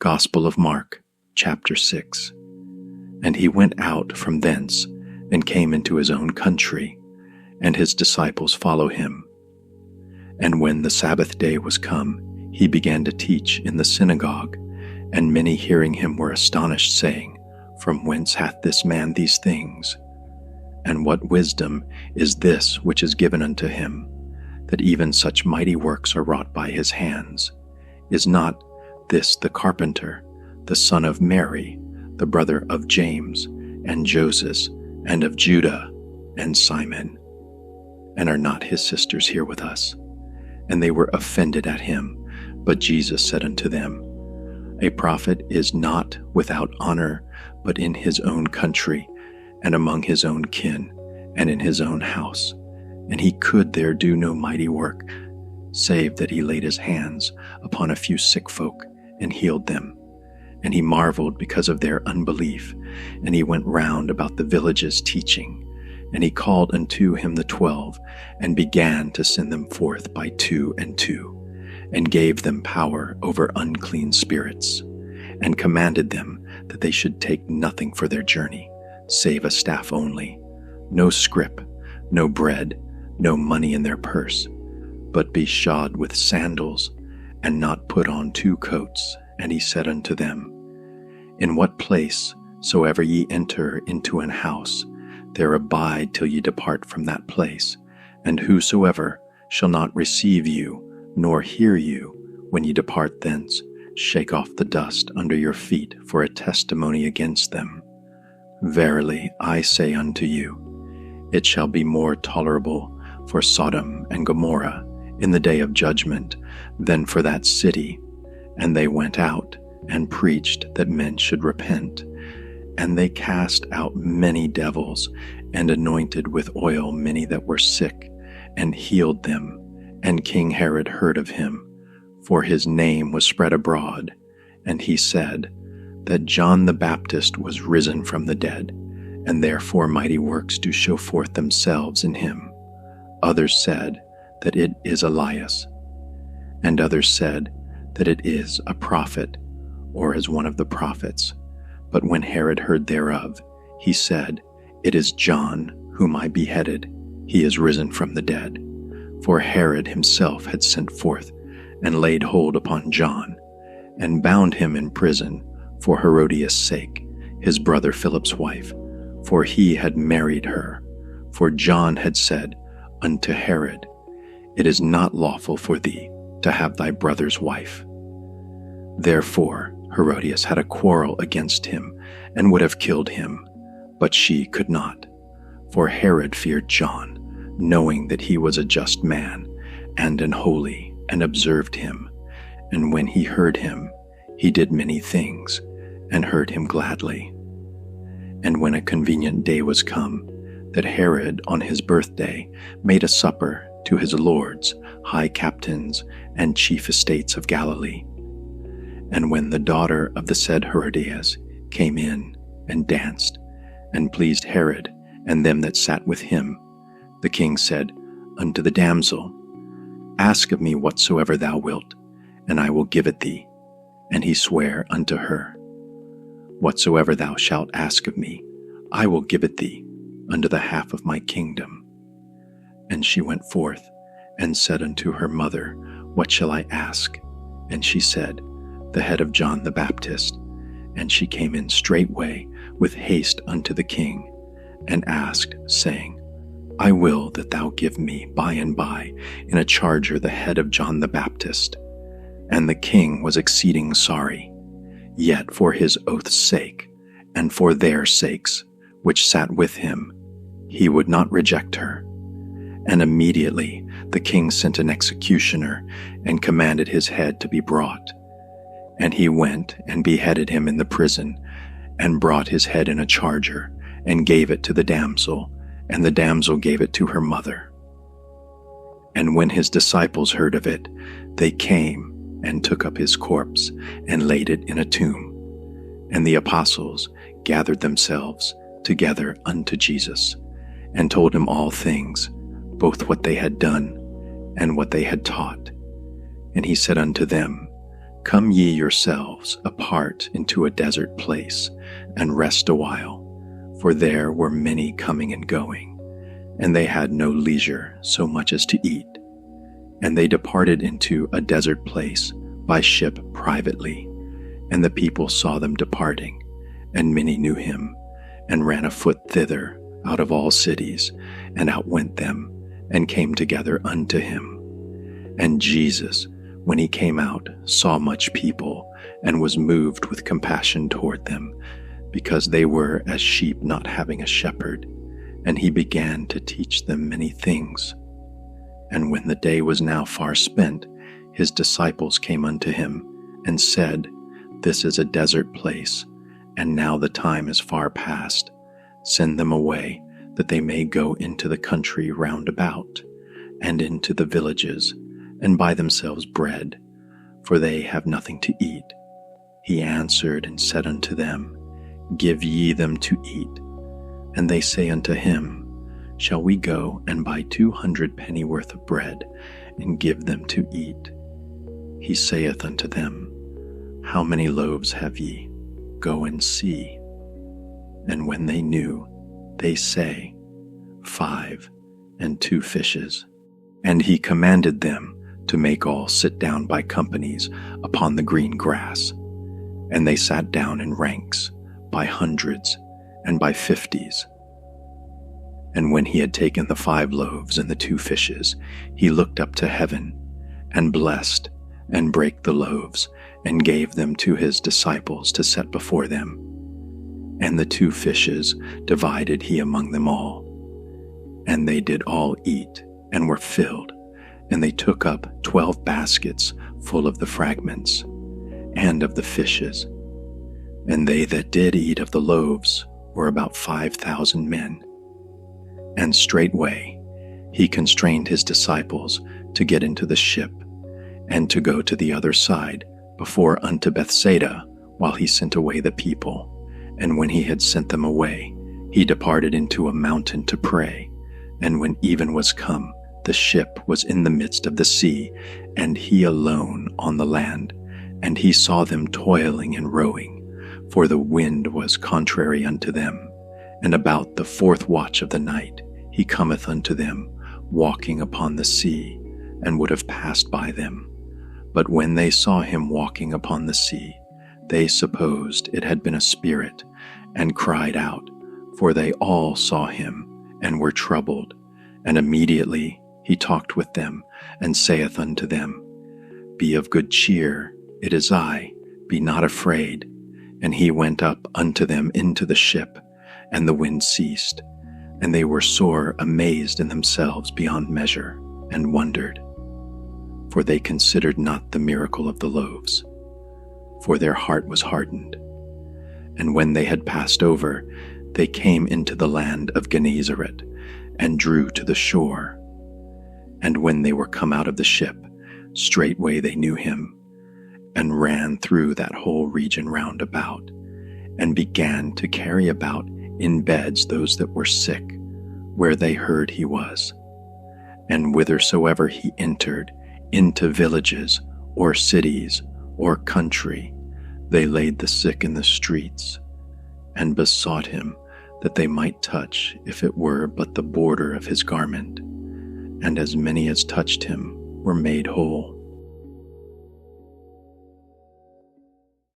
Gospel of Mark, chapter 6. And he went out from thence, and came into his own country, and his disciples follow him. And when the Sabbath day was come, he began to teach in the synagogue, and many hearing him were astonished, saying, From whence hath this man these things? And what wisdom is this which is given unto him, that even such mighty works are wrought by his hands? Is not this the carpenter, the son of Mary, the brother of James, and Joseph, and of Judah, and Simon? And are not his sisters here with us? And they were offended at him. But Jesus said unto them, A prophet is not without honor, but in his own country, and among his own kin, and in his own house. And he could there do no mighty work, save that he laid his hands upon a few sick folk, and healed them. And he marveled because of their unbelief. And he went round about the villages teaching. And he called unto him the 12, and began to send them forth by 2 and 2, and gave them power over unclean spirits, and commanded them that they should take nothing for their journey, save a staff only, no scrip, no bread, no money in their purse, but be shod with sandals, and not put on 2 coats. And he said unto them, In what place soever ye enter into an house, there abide till ye depart from that place. And whosoever shall not receive you, nor hear you, when ye depart thence, shake off the dust under your feet for a testimony against them. Verily I say unto you, it shall be more tolerable for Sodom and Gomorrah in the day of judgment than for that city. And they went out and preached that men should repent. And they cast out many devils, and anointed with oil many that were sick, and healed them. And King Herod heard of him, for his name was spread abroad. And he said that John the Baptist was risen from the dead, and therefore mighty works do show forth themselves in him. Others said that it is Elias, and others said that it is a prophet, or as one of the prophets. But when Herod heard thereof, he said, It is John, whom I beheaded. He is risen from the dead. For Herod himself had sent forth, and laid hold upon John, and bound him in prison for Herodias' sake, his brother Philip's wife, for he had married her. For John had said unto Herod, It is not lawful for thee to have thy brother's wife. Therefore Herodias had a quarrel against him, and would have killed him, but she could not. For Herod feared John, knowing that he was a just man, and an holy, and observed him. And when he heard him, he did many things, and heard him gladly. And when a convenient day was come, that Herod on his birthday made a supper to his lords, high captains, and chief estates of Galilee. And when the daughter of the said Herodias came in, and danced, and pleased Herod and them that sat with him, the king said unto the damsel, Ask of me whatsoever thou wilt, and I will give it thee. And he sware unto her, Whatsoever thou shalt ask of me, I will give it thee, unto the half of my kingdom. And she went forth, and said unto her mother, What shall I ask? And she said, The head of John the Baptist. And she came in straightway with haste unto the king, and asked, saying, I will that thou give me by and by in a charger the head of John the Baptist. And the king was exceeding sorry, yet for his oath's sake, and for their sakes, which sat with him, he would not reject her. And immediately the king sent an executioner, and commanded his head to be brought. And he went and beheaded him in the prison, and brought his head in a charger, and gave it to the damsel, and the damsel gave it to her mother. And when his disciples heard of it, they came and took up his corpse, and laid it in a tomb. And the apostles gathered themselves together unto Jesus, and told him all things, both what they had done, and what they had taught. And he said unto them, "Come ye yourselves apart into a desert place, and rest a while, for there were many coming and going, and they had no leisure so much as to eat. And they departed into a desert place by ship privately, and the people saw them departing, and many knew him, and ran afoot thither out of all cities, and outwent them, and came together unto him. And Jesus, when he came out, saw much people, and was moved with compassion toward them, because they were as sheep not having a shepherd, and he began to teach them many things. And when the day was now far spent, his disciples came unto him, and said, This is a desert place, and now the time is far past. Send them away, that they may go into the country round about, and into the villages, and buy themselves bread, for they have nothing to eat. He answered and said unto them, Give ye them to eat. And they say unto him, Shall we go and buy 200 pennyworth of bread, and give them to eat? He saith unto them, How many loaves have ye? Go and see. And when they knew, they say, 5, and 2 fishes. And he commanded them to make all sit down by companies upon the green grass. And they sat down in ranks, by hundreds, and by 50s. And when he had taken the 5 loaves and the 2 fishes, he looked up to heaven, and blessed, and brake the loaves, and gave them to his disciples to set before them. And the 2 fishes divided he among them all. And they did all eat, and were filled, and they took up 12 baskets full of the fragments, and of the fishes. And they that did eat of the loaves were about 5,000 men. And straightway he constrained his disciples to get into the ship, and to go to the other side before unto Bethsaida, while he sent away the people. And when he had sent them away, he departed into a mountain to pray. And when even was come, the ship was in the midst of the sea, and he alone on the land. And he saw them toiling and rowing, for the wind was contrary unto them. And about the 4th watch of the night he cometh unto them, walking upon the sea, and would have passed by them. But when they saw him walking upon the sea, they supposed it had been a spirit, and cried out, for they all saw him, and were troubled. And immediately he talked with them, and saith unto them, Be of good cheer, it is I, be not afraid. And he went up unto them into the ship, and the wind ceased. And they were sore amazed in themselves beyond measure, and wondered. For they considered not the miracle of the loaves, for their heart was hardened. And when they had passed over, they came into the land of Gennesaret, and drew to the shore. And when they were come out of the ship, straightway they knew him, and ran through that whole region round about, and began to carry about in beds those that were sick, where they heard he was. And whithersoever he entered, into villages, or cities, or country, they laid the sick in the streets, and besought him that they might touch, if it were but the border of his garment. And as many as touched him were made whole.